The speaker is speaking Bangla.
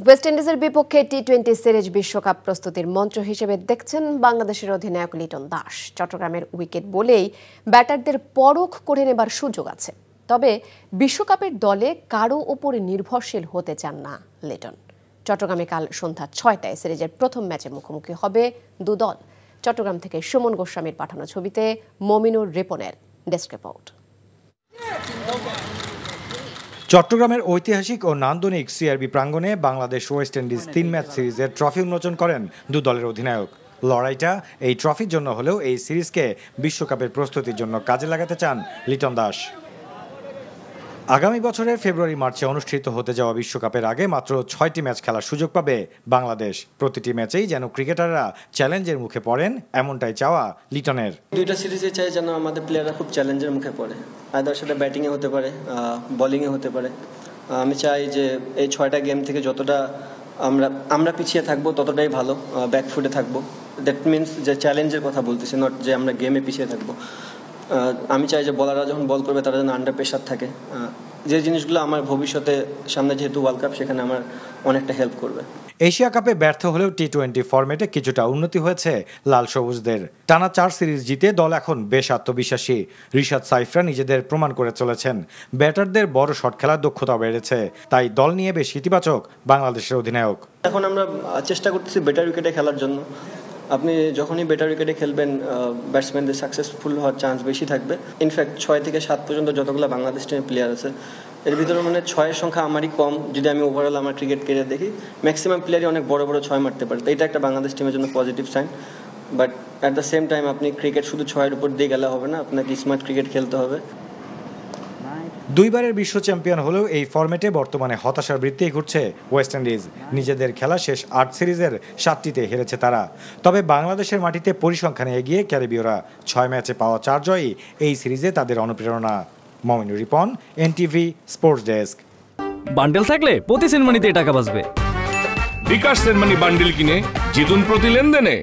ওয়েস্ট ইন্ডিজের বিপক্ষে টি-20 সিরিজ বিশ্বকাপ প্রস্তুতির মঞ্চ হিসেবে দেখছেন বাংলাদেশের অধিনায়ক লিটন দাস। চট্টগ্রামের উইকেট বলেই ব্যাটারদের পরখ করে নেবার সুযোগ আছে, তবে বিশ্বকাপের দলে কারো ওপরে নির্ভরশীল হতে চান না লিটন। চট্টগ্রামে কাল সন্ধ্যা 6টায় সিরিজের প্রথম ম্যাচে মুখোমুখি হবে দু দল। চট্টগ্রাম থেকে সুমন গোস্বামীর পাঠানো ছবিতে মমিনুর রিপনের ডেস্ক রিপোর্ট। চট্টগ্রামের ঐতিহাসিক ও নান্দনিক সিআরবি প্রাঙ্গণে বাংলাদেশ ওয়েস্ট ইন্ডিজ 3 ম্যাচ সিরিজের ট্রফি উন্মোচন করেন দু দলের অধিনায়ক। লড়াইটা এই ট্রফির জন্য হলেও এই সিরিজকে বিশ্বকাপের প্রস্তুতির জন্য কাজে লাগাতে চান লিটন দাস। আগামী বছরের ফেব্রুয়ারি-মার্চে অনুষ্ঠিত হতে যাওয়া বিশ্বকাপের আগে মাত্র 6টি ম্যাচ খেলার সুযোগ পাবে বাংলাদেশ। প্রতিটি ম্যাচেই যেন ক্রিকেটাররা চ্যালেঞ্জের মুখে পড়েন, এমনটাই চাওয়া লিটনের। দুইটা সিরিজে চাই যেন আমাদের প্লেয়াররা খুব চ্যালেঞ্জের মুখে পড়ে, আদার সেটা ব্যাটিংয়ে হতে পারে, বোলিংয়ে হতে পারে। আমি চাই যে এই 6টা গেম থেকে যতটা আমরা পিছিয়ে থাকবো ততটাই ভালো, ব্যাকফুটে থাকবো। দ্যাট মিনস যে চ্যালেঞ্জের কথা বলতেছি, নট যে আমরা গেমে পিছিয়ে থাকবো। আমি চাই যে বলাররা যখন বল করবে তারা যেন আন্ডার প্রেশার থাকে, যে জিনিসগুলো আমার ভবিষ্যতে সামনে যেহেতু ওয়ার্ল্ড কাপ, সেখানে আমার অনেকটা হেল্প করবে। এশিয়া কাপে ব্যর্থ হলেও টি-20 ফরম্যাটে কিছুটা উন্নতি হয়েছে লাল সবুজদের। টানা 4 সিরিজ জিতে দল এখন বেশ আত্মবিশ্বাসী। রিশাদ সাইফরা নিজেদের প্রমাণ করে চলেছেন। ব্যাটারদের বড় শট খেলার দক্ষতা বেড়েছে, তাই দল নিয়ে বেশ ইতিবাচক বাংলাদেশের অধিনায়ক। এখন আমরা চেষ্টা করতেছি বেটার উইকেটে খেলার জন্য। আপনি যখনই বেটার উইকেটে খেলবেন, ব্যাটসম্যানদের সাকসেসফুল হওয়ার চান্স বেশি থাকবে। ইনফ্যাক্ট 6 থেকে 7 পর্যন্ত যতগুলো বাংলাদেশ টিমের প্লেয়ার আছে, এর ভিতরে মানে 6-এর সংখ্যা আমারই কম। যদি আমি ওভারঅল আমার ক্রিকেট ক্যারিয়ার দেখি, ম্যাক্সিমাম প্লেয়ারই অনেক বড় বড় 6 মারতে পারে। তো এটা একটা বাংলাদেশ টিমের জন্য positive sign. But at the same time আপনি ক্রিকেট শুধু 6-এর উপর দিয়ে গেলে হবে না, আপনাকে স্মার্ট ক্রিকেট খেলতে হবে। 2বারের বিশ্ব চ্যাম্পিয়ন হলেও এই ফরম্যাটে বর্তমানে হতাশার বৃত্তেই ঘুরছে ওয়েস্ট ইন্ডিজ। নিজেদের খেলা শেষ 8 সিরিজের 7টিতে হেরেছে তারা। তবে বাংলাদেশের মাটিতে পরিসংখ্যানে এগিয়ে ক্যারিবীয়রা। 6 ম্যাচে পাওয়া 4 জয়ই এই সিরিজে তাদের অনুপ্রেরণা। Mominur Ripon, NTV sports desk. Bundle থাকলে প্রতি সেনমানিতে টাকা বাঁচবে। বিকাশ সেনমানি বান্ডেল কিনে জিতুন প্রতি লেনদেনে।